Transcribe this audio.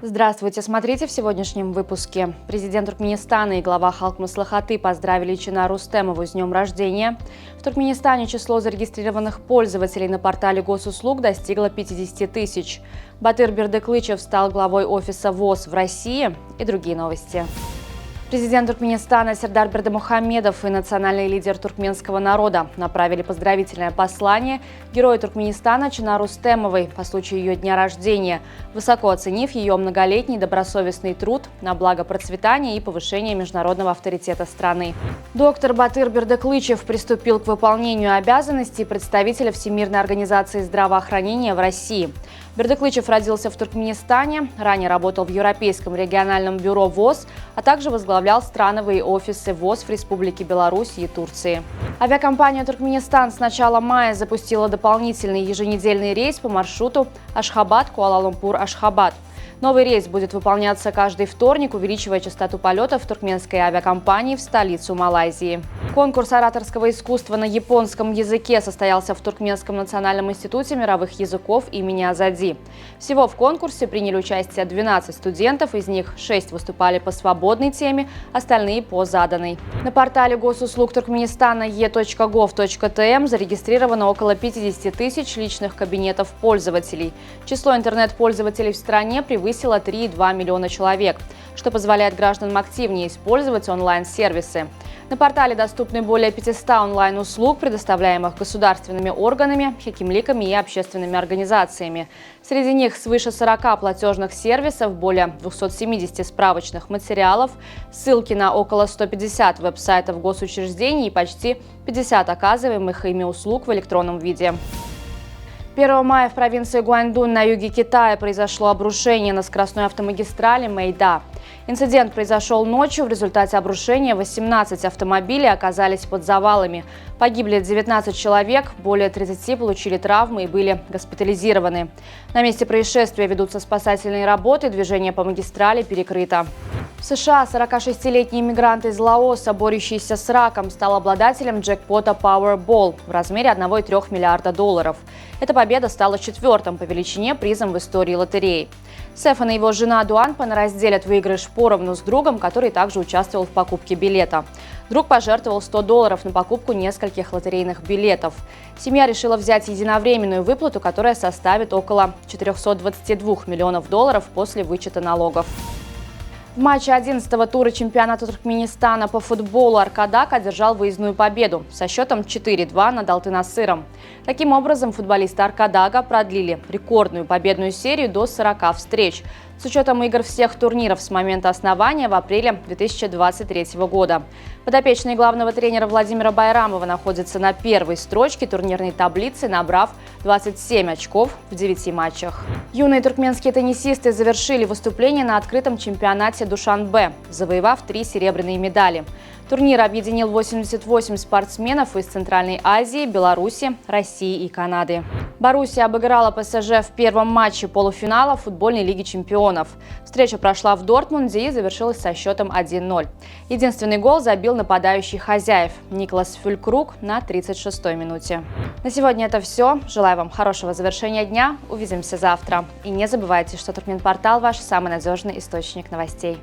Здравствуйте! Смотрите в сегодняшнем выпуске. Президент Туркменистана и глава Халк-Маслихаты поздравили Чинару Рустемову с днем рождения. В Туркменистане число зарегистрированных пользователей на портале госуслуг достигло 50 тысяч. Батыр Бердыклычев стал главой офиса ВОС в России и другие новости. Президент Туркменистана Сердар Бердымухамедов и национальный лидер туркменского народа направили поздравительное послание герою Туркменистана Чинару Рустемовой по случаю ее дня рождения, высоко оценив ее многолетний добросовестный труд на благо процветания и повышения международного авторитета страны. Доктор Батыр Бердыклычев приступил к выполнению обязанностей представителя Всемирной организации здравоохранения в России. Бердыклычев родился в Туркменистане, ранее работал в Европейском региональном бюро ВОС, а также возглавлял страновые офисы ВОС в Республике Беларусь и Турции. Авиакомпания «Туркменистан» с начала мая запустила дополнительный еженедельный рейс по маршруту Ашхабад-Куала-Лумпур-Ашхабад. Новый рейс будет выполняться каждый вторник, увеличивая частоту полетов туркменской авиакомпании в столицу Малайзии. Конкурс ораторского искусства на японском языке состоялся в Туркменском национальном институте мировых языков имени Азади. Всего в конкурсе приняли участие 12 студентов, из них 6 выступали по свободной теме, остальные по заданной. На портале госуслуг Туркменистана e.gov.tm зарегистрировано около 50 тысяч личных кабинетов пользователей. Число интернет-пользователей в стране превысило 3,2 миллиона человек, что позволяет гражданам активнее использовать онлайн-сервисы. На портале доступны более 500 онлайн-услуг, предоставляемых государственными органами, хакимликами и общественными организациями. Среди них свыше 40 платежных сервисов, более 270 справочных материалов, ссылки на около 150 веб-сайтов госучреждений и почти 50 оказываемых ими услуг в электронном виде. 1 мая в провинции Гуандун на юге Китая произошло обрушение на скоростной автомагистрали Мэйда. Инцидент произошел ночью. В результате обрушения 18 автомобилей оказались под завалами. Погибли 19 человек, более 30 получили травмы и были госпитализированы. На месте происшествия ведутся спасательные работы, движение по магистрали перекрыто. В США 46-летний иммигрант из Лаоса, борющийся с раком, стал обладателем джекпота Powerball в размере 1,3 миллиарда долларов. Эта победа стала 4-м по величине призом в истории лотереи. Сефан и его жена Дуанпан разделят выигрыш поровну с другом, который также участвовал в покупке билета. Друг пожертвовал $100 на покупку нескольких лотерейных билетов. Семья решила взять единовременную выплату, которая составит около 422 миллионов долларов после вычета налогов. В матче 11-го тура чемпионата Туркменистана по футболу Аркадак одержал выездную победу со счетом 4-2 над Алтын-Асыром. Таким образом, футболисты Аркадага продлили рекордную победную серию до 40 встреч, с учетом игр всех турниров с момента основания в апреле 2023 года. Подопечные главного тренера Владимира Байрамова находятся на первой строчке турнирной таблицы, набрав 27 очков в 9 матчах. Юные туркменские теннисисты завершили выступление на открытом чемпионате Душанбе, завоевав 3 серебряные медали. Турнир объединил 88 спортсменов из Центральной Азии, Беларуси, России и Канады. Боруссия обыграла ПСЖ в первом матче полуфинала футбольной лиги чемпионов. Встреча прошла в Дортмунде и завершилась со счетом 1-0. Единственный гол забил нападающий хозяев Никлас Фюлькруг на 36-й минуте. На сегодня это все. Желаю вам хорошего завершения дня. Увидимся завтра. И не забывайте, что Туркменпортал – ваш самый надежный источник новостей.